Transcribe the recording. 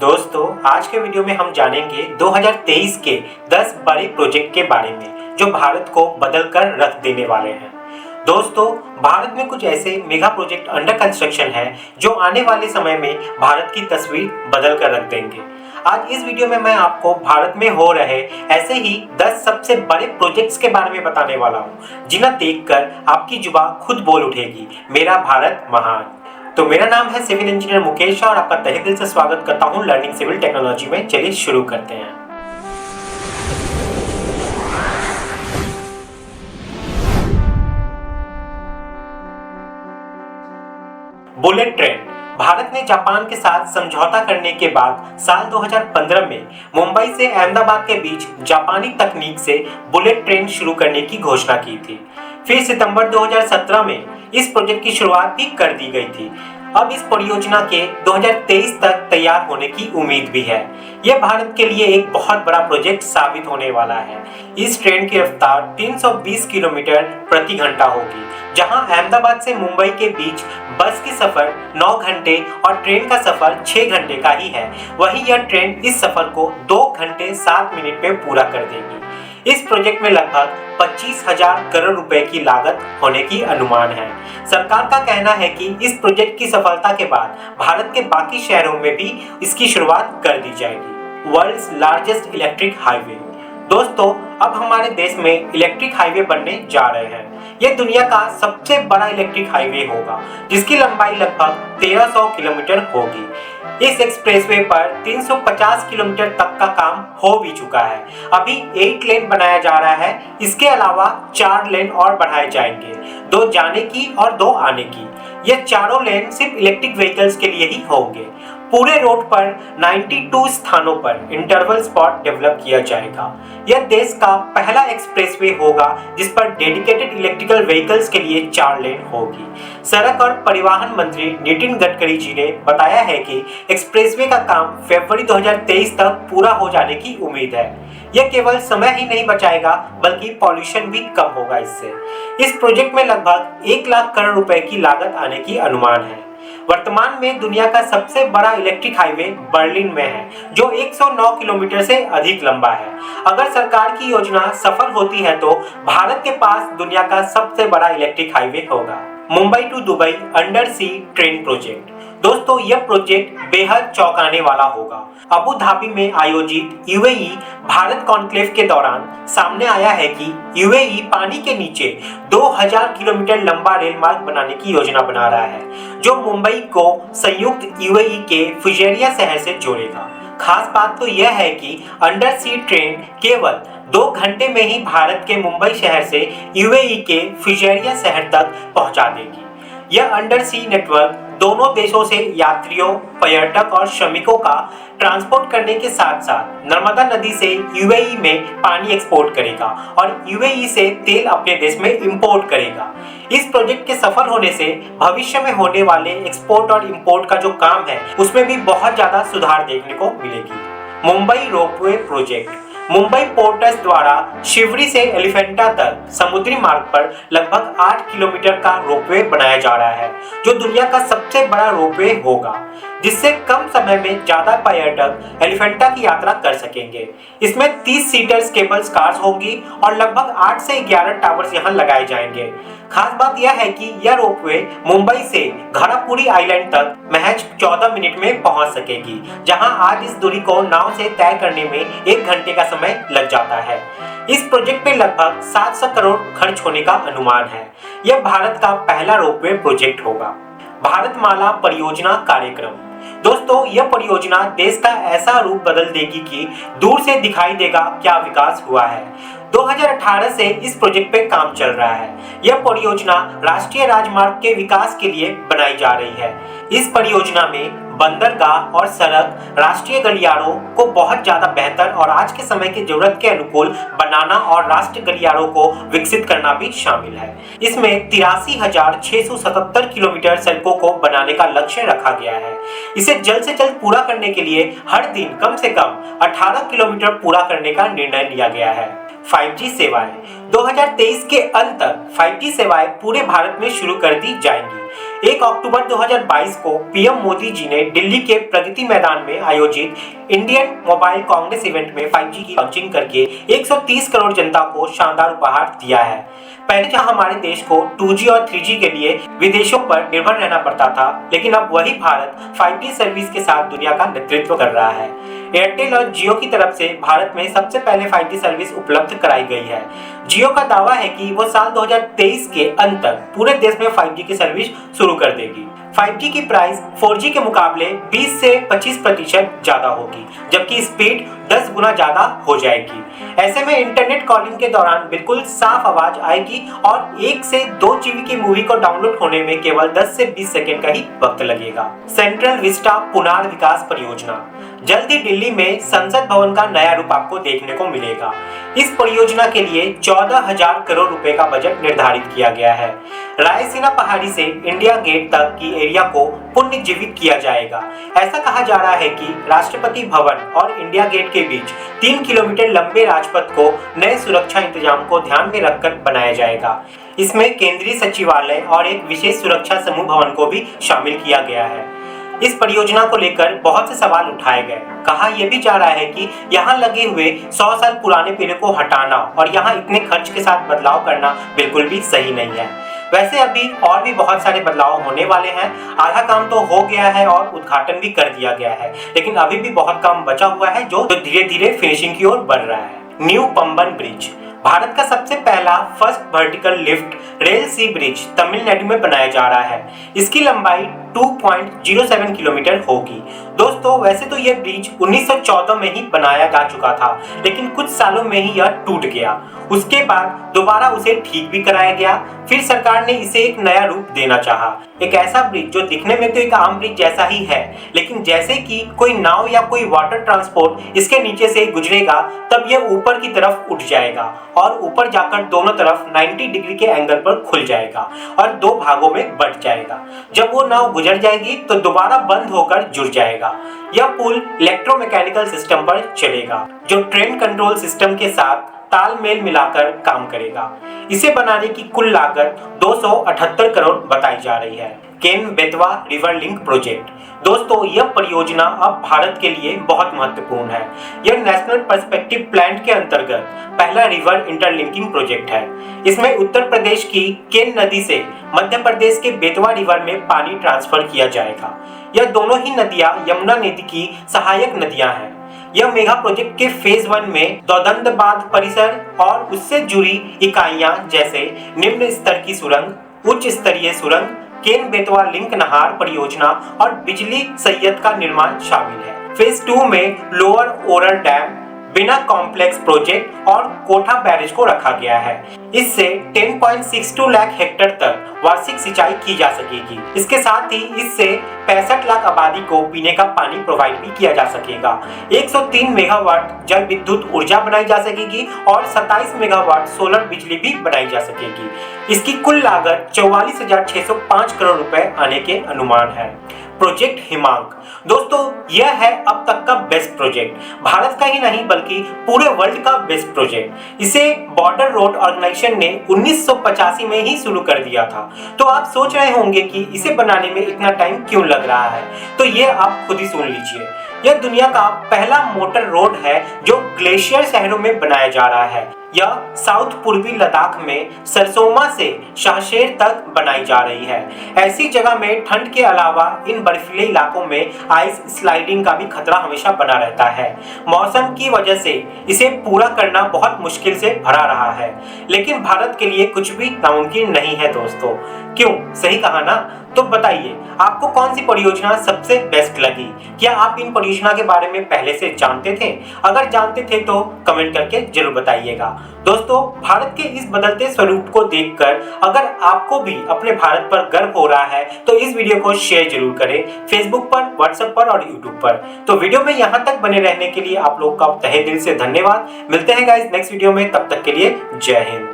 दोस्तों, आज के वीडियो में हम जानेंगे 2023 के 10 बड़े प्रोजेक्ट के बारे में जो भारत को बदल कर रख देने वाले हैं। दोस्तों, भारत में कुछ ऐसे मेगा प्रोजेक्ट अंडर कंस्ट्रक्शन है जो आने वाले समय में भारत की तस्वीर बदल कर रख देंगे। आज इस वीडियो में मैं आपको भारत में हो रहे ऐसे ही 10 सबसे बड़े प्रोजेक्ट्स के बारे में बताने वाला हूँ जिन्हें देखकर आपकी जुबान खुद बोल उठेगी, मेरा भारत महान। तो मेरा नाम है सिविल इंजीनियर मुकेश और आपका तहे दिल से स्वागत करता हूं लर्निंग सिविल टेक्नोलॉजी में। चलिए शुरू करते हैं। Bullet train. भारत ने जापान के साथ समझौता करने के बाद साल 2015 में मुंबई से अहमदाबाद के बीच जापानी तकनीक से बुलेट ट्रेन शुरू करने की घोषणा की थी। फिर सितंबर 2017 में इस प्रोजेक्ट की शुरुआत भी कर दी गई थी। अब इस परियोजना के 2023 तक तैयार होने की उम्मीद भी है। यह भारत के लिए एक बहुत बड़ा प्रोजेक्ट साबित होने वाला है। इस ट्रेन की रफ्तार 320 किलोमीटर प्रति घंटा होगी, जहां अहमदाबाद से मुंबई के बीच बस की सफर 9 घंटे और ट्रेन का सफर 6 घंटे का ही है। वहीं यह ट्रेन इस सफर को 2 घंटे 7 मिनट में पूरा कर देगी। इस प्रोजेक्ट में लगभग 25,000 करोड़ रुपए की लागत होने की अनुमान है। सरकार का कहना है कि इस प्रोजेक्ट की सफलता के बाद भारत के बाकी शहरों में भी इसकी शुरुआत कर दी जाएगी। World's largest electric highway. दोस्तों, अब हमारे देश में इलेक्ट्रिक हाईवे बनने जा रहे हैं। यह दुनिया का सबसे बड़ा इलेक्ट्रिक हाईवे होगा, जिसकी लंबाई लगभग 1300 किलोमीटर होगी। इस एक्सप्रेसवे पर 350 किलोमीटर तक का काम हो भी चुका है। अभी 8 लेन बनाया जा रहा है। इसके अलावा 4 लेन और बढ़ाए जाएंगे, 2 जाने की और 2 आने की। ये चारों लेन सिर्फ इलेक्ट्रिक व्हीकल्स के लिए ही होंगे। पूरे रोड पर 92 स्थानों पर इंटरवल स्पॉट डेवलप किया जाएगा। यह देश का पहला एक्सप्रेसवे होगा जिस पर डेडिकेटेड इलेक्ट्रिकल व्हीकल्स के लिए 4 लेन होगी। सड़क और परिवहन मंत्री नितिन गडकरी जी ने बताया है कि एक्सप्रेसवे का काम फरवरी 2023 तक पूरा हो जाने की उम्मीद है। यह केवल समय ही नहीं बचाएगा बल्कि पॉल्यूशन भी कम होगा इससे। इस प्रोजेक्ट में लगभग 1 लाख करोड़ रुपए की लागत आने की अनुमान है। वर्तमान में दुनिया का सबसे बड़ा इलेक्ट्रिक हाईवे बर्लिन में है, जो 109 किलोमीटर से अधिक लंबा है। अगर सरकार की योजना सफल होती है तो भारत के पास दुनिया का सबसे बड़ा इलेक्ट्रिक हाईवे होगा। Mumbai to Dubai under sea train project. दोस्तों, यह प्रोजेक्ट बेहद चौंकाने वाला होगा। अबू धाबी में आयोजित यूएई भारत कॉन्क्लेव के दौरान सामने आया है कि यूएई पानी के नीचे 2000 किलोमीटर लंबा रेल मार्ग बनाने की योजना बना रहा है, जो मुंबई को संयुक्त यूएई के फुजैरिया शहर से जोड़ेगा। खास बात तो यह है कि अंडर सी ट्रेन केवल 2 घंटे में ही भारत के मुंबई शहर से यूएई के फुजैरिया शहर तक पहुंचा देगी। यह अंडर सी नेटवर्क दोनों देशों से यात्रियों, पर्यटक और श्रमिकों का ट्रांसपोर्ट करने के साथ साथ नर्मदा नदी से यूएई में पानी एक्सपोर्ट करेगा और यूएई से तेल अपने देश में इंपोर्ट करेगा। इस प्रोजेक्ट के सफल होने से भविष्य में होने वाले एक्सपोर्ट और इंपोर्ट का जो काम है उसमें भी बहुत ज्यादा सुधार देखने को मिलेगी। Mumbai ropeway project. Mumbai ports द्वारा शिवरी से एलिफेंटा तक समुद्री मार्ग पर लगभग 8 किलोमीटर का रोपवे बनाया जा रहा है, जो दुनिया का सबसे बड़ा रोपवे होगा, जिससे कम समय में ज्यादा पर्यटक एलिफेंटा की यात्रा कर सकेंगे। इसमें 30 सीटर्स केबल्स कार्स होंगी और लगभग 8 से 11 टावर्स यहां लगाए जाएंगे। खास बात यह है कि यह रोपवे मुंबई से घारापुरी आइलैंड तक महज 14 मिनट में पहुंच सकेगी, जहां आज इस दूरी को नाव से तय करने में 1 घंटे का समय लग जाता है। इस प्रोजेक्ट में लगभग 700 करोड़ खर्च होने का अनुमान है। यह भारत का पहला रोपवे प्रोजेक्ट होगा। भारतमाला परियोजना कार्यक्रम। दोस्तों, यह परियोजना देश का ऐसा रूप बदल देगी कि दूर से दिखाई देगा क्या विकास हुआ है। 2018 से इस प्रोजेक्ट पे काम चल रहा है। यह परियोजना राष्ट्रीय राजमार्ग के विकास के लिए बनाई जा रही है। इस परियोजना में बंदरगाह और सड़क, राष्ट्रीय गलियारों को बहुत ज्यादा बेहतर और आज के समय की जरूरत के अनुकूल बनाना और राष्ट्रीय गलियारों को विकसित करना भी शामिल है। इसमें 83,677 किलोमीटर सड़कों को बनाने का लक्ष्य रखा गया है। इसे जल्द से जल्द पूरा करने के लिए हर दिन कम से कम 18 किलोमीटर पूरा करने का निर्णय लिया गया है। 5G सेवाएं। 2023 के अंत तक 5G सेवाएं पूरे भारत में शुरू कर दी जाएंगी। 1 अक्टूबर 2022 को पीएम मोदी जी ने दिल्ली के प्रगति मैदान में आयोजित इंडियन मोबाइल कांग्रेस इवेंट में 5G की लॉन्चिंग करके 130 करोड़ जनता को शानदार उपहार दिया है। पहले जहां हमारे देश को 2G और 3G के लिए विदेशों पर निर्भर रहना पड़ता था, लेकिन अब वही भारत 5G सर्विस के साथ दुनिया का नेतृत्व कर रहा है। एयरटेल और जियो की तरफ से भारत में सबसे पहले 5G सर्विस उपलब्ध कराई गई है। जियो का दावा है कि वो साल 2023 के अंत तक पूरे देश में 5G की सर्विस शुरू कर देगी। 5G की प्राइस 4G के मुकाबले 20 से 25% ज्यादा होगी, जबकि स्पीड 10 गुना ज्यादा हो जाएगी। ऐसे में इंटरनेट कॉलिंग के दौरान बिल्कुल साफ आवाज आएगी और 1 से 2 GB की मूवी को डाउनलोड होने में केवल 10 से 20 सेकंड का ही वक्त लगेगा। सेंट्रल विस्टा पुनर्विकास परियोजना जल्द ही दिल्ली में संसद भवन का नया रूप आपको देखने को मिलेगा। इस परियोजना के लिए 14,000 करोड़ रुपए का बजट निर्धारित किया गया है। रायसीना पहाड़ी से इंडिया गेट तक की एरिया को पुनर्जीवित किया जाएगा। ऐसा कहा जा रहा है कि राष्ट्रपति भवन और इंडिया गेट के बीच 3 किलोमीटर लंबे राजपथ को नए सुरक्षा इंतजाम को ध्यान में रखकर बनाया जाएगा। इसमें केंद्रीय सचिवालय और एक विशेष सुरक्षा समूह भवन को भी शामिल किया गया है। इस परियोजना को लेकर बहुत से सवाल उठाए गए। कहा यह भी जा रहा है कि यहाँ लगे हुए 100 साल पुराने पेड़ों को हटाना और यहाँ इतने खर्च के साथ बदलाव करना बिल्कुल भी सही नहीं है। वैसे अभी और भी बहुत सारे बदलाव होने वाले हैं। आधा काम तो हो गया है और उद्घाटन भी कर दिया गया है, लेकिन अभी भी बहुत काम बचा हुआ है जो धीरे धीरे फिनिशिंग की ओर बढ़ रहा है। न्यू पंबन ब्रिज भारत का सबसे पहला फर्स्ट वर्टिकल लिफ्ट रेल सी ब्रिज तमिलनाडु में बनाया जा रहा है। इसकी लंबाई 2.07 किलोमीटर होगी। दोस्तों, वैसे तो यह ब्रिज 1914 में ही बनाया जा चुका था, लेकिन कुछ सालों में ही यह टूट गया। उसके बाद दोबारा उसे ठीक भी कराया गया। फिर सरकार ने इसे एक नया रूप देना चाहा। एक ऐसा ब्रिज जो दिखने में तो एक आम ब्रिज जैसा ही है, लेकिन जैसे कि कोई नाव या कोई वाटर ट्रांसपोर्ट इसके नीचे से गुजरेगा तब यह ऊपर की तरफ उठ जाएगा और ऊपर जाकर दोनों तरफ 90 डिग्री के एंगल पर खुल जाएगा और 2 भागों में बंट जाएगा। जब वो नाव गुजर जाएगी तो दोबारा बंद होकर जुड़ जाएगा। यह पुल इलेक्ट्रोमैकेनिकल सिस्टम पर चलेगा जो ट्रेन कंट्रोल सिस्टम के साथ तालमेल मिलाकर काम करेगा। इसे बनाने की कुल लागत 278 करोड़ बताई जा रही है। Ken Betwa river link project दोस्तों, यह परियोजना अब भारत के लिए बहुत महत्वपूर्ण है। यह नेशनल पर्सपेक्टिव प्लान के अंतर्गत पहला रिवर इंटरलिंकिंग प्रोजेक्ट है। इसमें उत्तर प्रदेश की केन नदी से मध्य प्रदेश के बेतवा रिवर में पानी ट्रांसफर किया जाएगा। यह दोनों ही नदियां यमुना नदी की सहायक नदियां हैं। यह मेगा प्रोजेक्ट के फेज 1 में दौदंदबाद परिसर और उससे जुड़ी इकाइयां जैसे निम्न स्तर की सुरंग, उच्च स्तरीय सुरंग, केन बेतवा लिंक नहर परियोजना और बिजली संयंत्र का निर्माण शामिल है। फेज 2 में लोअर ओरल डैम, बिना कॉम्प्लेक्स प्रोजेक्ट और कोठा बैरेज को रखा गया है। इससे 10.62 लाख हेक्टेयर तक वार्षिक सिंचाई की जा सकेगी। इसके साथ ही इससे 65 लाख आबादी को पीने का पानी प्रोवाइड भी किया जा सकेगा। 103 मेगावाट जल विद्युत ऊर्जा बनाई जा सकेगी और 27 मेगावाट सोलर बिजली भी बनाई जा सकेगी। इसकी कुल लागत 44,605 करोड़ रुपए आने के अनुमान है। प्रोजेक्ट हिमांक दोस्तों, यह है अब तक का बेस्ट प्रोजेक्ट। भारत का ही नहीं बल्कि पूरे वर्ल्ड का बेस्ट प्रोजेक्ट। इसे बॉर्डर रोड ऑर्गेनाइजेशन ने 1985 में ही शुरू कर दिया था। तो आप सोच रहे होंगे कि इसे बनाने में इतना टाइम क्यों लग रहा है, तो ये आप खुद ही सुन लीजिए। यह दुनिया का पहला मोटर रोड है जो ग्लेशियर शहरों में बनाया जा रहा है। यह साउथ पूर्वी लद्दाख में सरसोमा से शाहशेर तक बनाई जा रही है। ऐसी जगह में ठंड के अलावा इन बर्फीले इलाकों में आइस स्लाइडिंग का भी खतरा हमेशा बना रहता है। मौसम की वजह से इसे पूरा करना बहुत मुश्किल से भरा रहा है, लेकिन भारत के लिए कुछ भी नामुमकिन नहीं है दोस्तों। क्यों, सही कहा ना? तो बताइए आपको कौन सी परियोजना सबसे बेस्ट लगी? क्या आप इन परियोजना के बारे में पहले से जानते थे? अगर जानते थे तो कमेंट करके जरूर बताइएगा। दोस्तों, भारत के इस बदलते स्वरूप को देखकर अगर आपको भी अपने भारत पर गर्व हो रहा है तो इस वीडियो को शेयर जरूर करें, फेसबुक पर, व्हाट्सएप पर और यूट्यूब पर। तो वीडियो में यहाँ तक बने रहने के लिए आप लोग का तहे दिल से धन्यवाद। मिलते हैं गाइस नेक्स्ट वीडियो में, तब तक के लिए जय हिंद।